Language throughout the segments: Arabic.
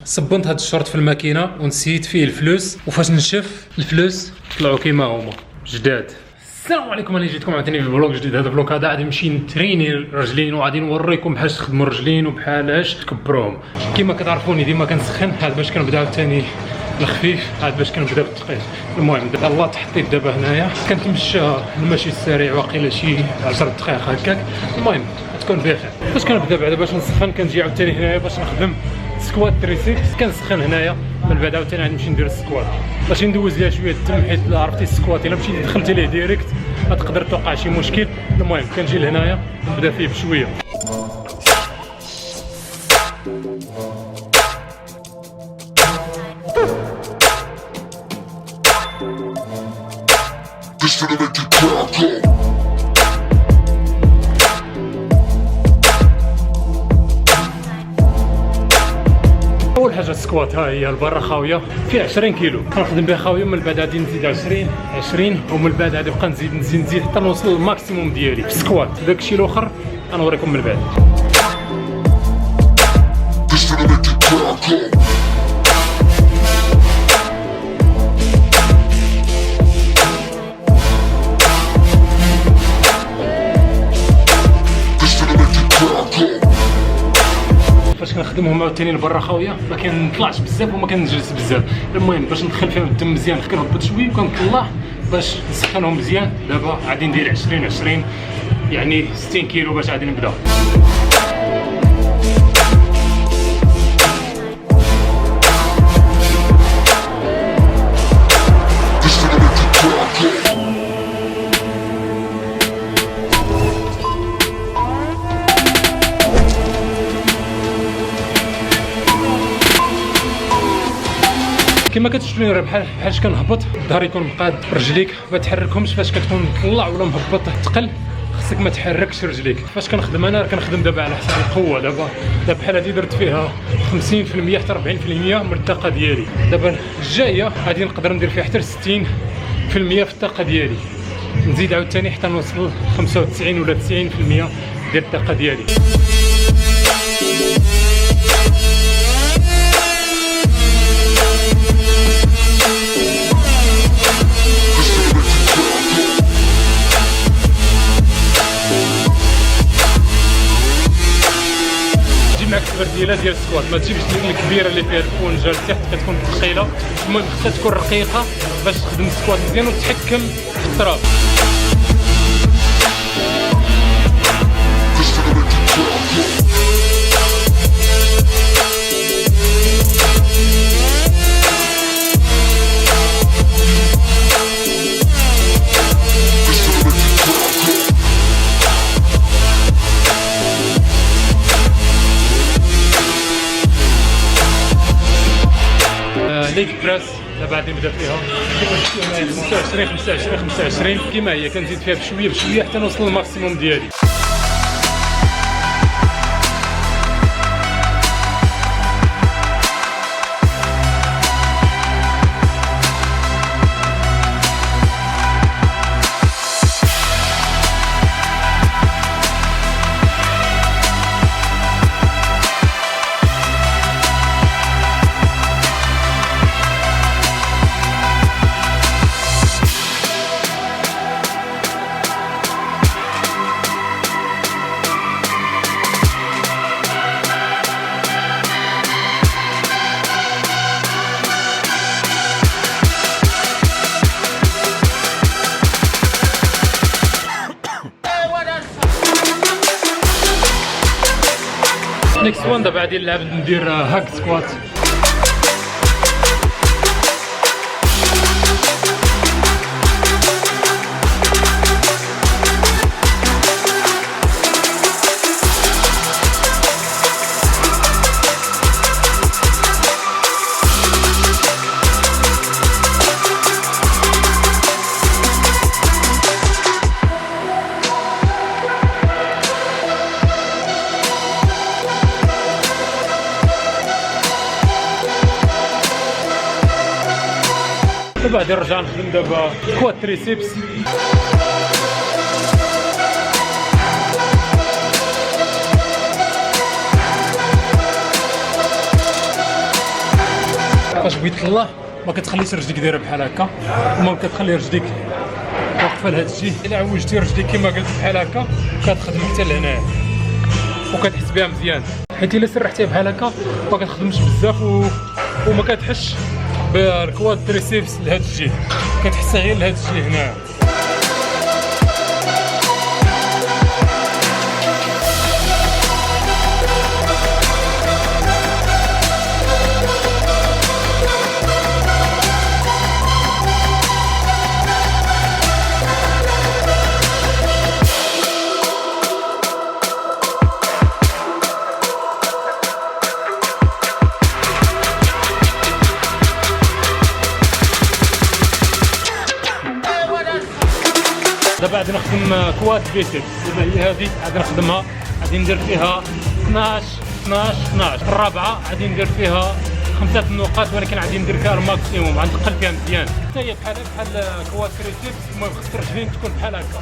صبنت هاد الشورت في الماكينه ونسيت فيه الفلوس، وفاش نشف الفلوس طلعوا كيما هما جداد. السلام عليكم، انا جيتكم عاوتاني في فلوق جديد. هذا الفلوق هذا غادي نمشي نتريني الرجلين وغادي نوريكم بحاش تخدموا الرجلين وبحالاش تكبروهم. كما كتعرفوني ديما كنسخن، هذا باش كنبدا عاوتاني الخفيف، هذا باش كنبدا بالثقيل. المهم دابا الله تحطيت دابا هنايا كنتمشى المشي السريع واقيلا شي 10 دقائق هكاك. المهم تكون بخير. فاش كنبدا بعدا باش نسخن كنجي عاوتاني هنايا باش نخدم سكوات تريسيبس. كنسخن هنايا من بعد عاوتاني غادي نمشي ندير السكوات، باش ندوز ليها شويه الدم، حيت عرفتي السكوات الا مشيتي دخلتي ليه ديريكت غتقدر توقع شي مشكل. المهم كنجي لهنايا نبدا فيه بشويه. اول حاجه السكوات ها هي البرا خاويه فيها 20 كيلو، كنخدم بها خاويه. من بعد غادي نزيد 20 ومن بعد غادي نبقى نزيد حتى نوصل للماكسيموم ديالي في السكوات. داكشي الاخر غنوريكم من بعد. فاش كنخدمهم عاوتاني لبرا خاويه ما كنطلعش بزاف وما كنجلس بزاف. المهم باش ندخل فيهم الدم مزيان كنهبط شويه وكنطلع باش نسخنهم مزيان. دابا غادي ندير 20 يعني 60 كيلو باش غادي نبدا. كما كتشوفوني بحال كنهبط، الظهر يكون مقاد، رجليك ما تحركهمش. فاش كتكون مطلع ولا مهبط ثقل خصك ما تحركش رجليك. فاش كنخدم انا كنخدم دابا على حسب القوه. دابا بحال هادي درت فيها 50% حتى 40% من الطاقه ديالي. دابا الجايه غادي نقدر ندير فيها حتى 60% في الطاقه ديالي، نزيد عاوتاني حتى نوصل 95 ولا 90% ديال الطاقه ديالي. معك البرديله ديال السكوات، ما تجيبش الكبيره اللي فيها الفونجه لتحت كتكون ثقيله. المهم خصها تكون رقيقه باش تخدم السكوات مزيان وتتحكم في التراب. ليك براس دابا غادي نبدا فيها كيما شفتوا هنايا 25 كيما هي. كنزيد فيها بشويه حتى نوصل للماكسيموم ديالي. نيكست وان دابا غادي نلعب ندير هاك سكوات. وبعد نرجع نخدم دابا سكوات تريسيبس. فاش بغيت تطلع ما كتخليش رجليك دايره بحال هكا، وما كتخلي رجليك واقفه لهاد الجهه. الا عوجتي رجليك كما قلت بحال هكا كتخدم حتى لهنايا وكتحس بها مزيان، حيت الا سرحتيها بحال هكا ما كتخدمش بزاف وما كتحسش بالكواد تريسيبس لهاد الجهه، كتحسها غير لهاد الجهه هنايا. دابا غادي نخدم كواد بيسيبس. دابا هي هذه غادي نخدمها، غادي ندير فيها 12 12 12. الرابعه غادي ندير فيها 5 النقاط، ولكن غادي ندير فيها الماكسيموم، غنتقل فيها مزيان. حتى هي بحال كواد تريسيبس، المهم خص الرجلين تكون بحال هكا.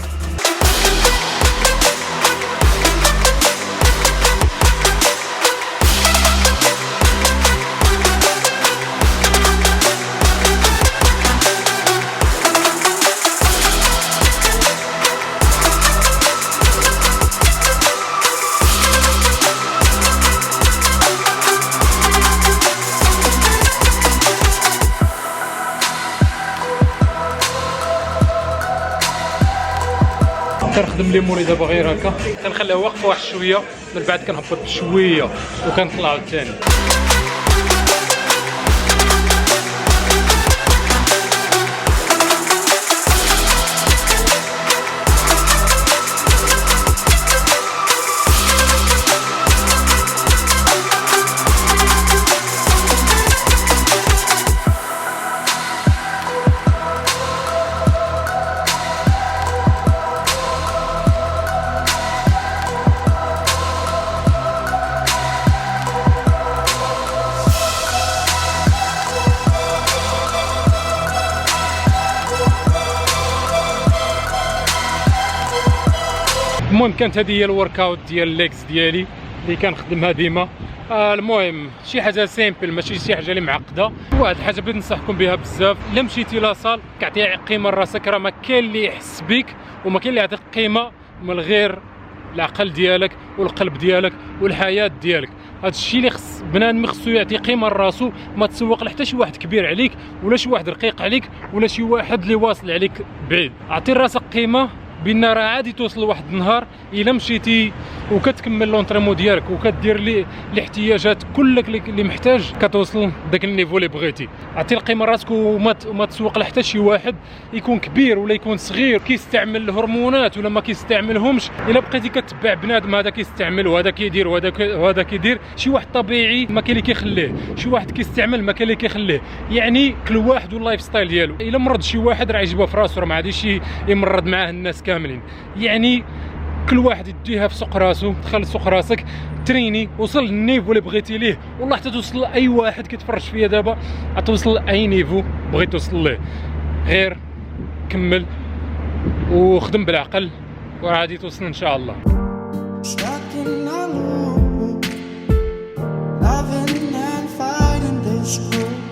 كنخدم لي موري دابا غير هكا، كنخليها واقفه واحد شويه، من بعد كنهبط بشويه وكنطلعو ثاني. المهم كانت هذه هي الورك اوت ديال الليكس ديالي اللي كنخدمها ديما. المهم شي حاجه سيمبل، ماشي شي حاجه اللي معقده. واحد الحاجه بغيت ننصحكم بها بزاف، الا مشيتي لاصال كتعطي قيمه لراسك، راه ما كاين اللي يحس بك وما كاين اللي يعطيك قيمه من غير العقل ديالك والقلب ديالك والحياه ديالك. هذا الشيء اللي خص بنادم خصو يعطي قيمه لراسو، ما تسوق لحتى شي واحد كبير عليك ولا شي واحد رقيق عليك ولا شي واحد اللي واصل عليك بعيد. اعطي راسك قيمه بان راه عادي توصل لواحد النهار الا مشيتي وكتكمل لونطريمون ديالك وكدير لي الاحتياجات كلك اللي محتاج، كتوصل داك النيفو اللي بغيتي. عطي القيمه لراسك وما تسوق لحتى شي واحد يكون كبير ولا يكون صغير كيستعمل الهرمونات ولا ما كيستعملهمش. الا بقيتي كتبع بنادم هذا كيستعمل وهذا كيدير وهذا كيدير، شي واحد طبيعي ما كاين اللي كيخليه، شي واحد كيستعمل ما كاين اللي كيخليه. يعني كل واحد واللايف ستايل ديالو. الا مرض شي واحد راه يجيبها في راسو، راه ما غاديش يمرض معاه الناس كاملين. يعني كل واحد يديها في سوق راسو، دخل سوق راسك تريني، وصل للنيفو اللي بغيتي ليه، والله حتى توصل لاي واحد كيتفرج فيا دابا غتوصل لاي نيفو بغيت توصل ليه. غير كمل وخدم بالعقل وغادي توصل ان شاء الله. Loving and fighting this cruel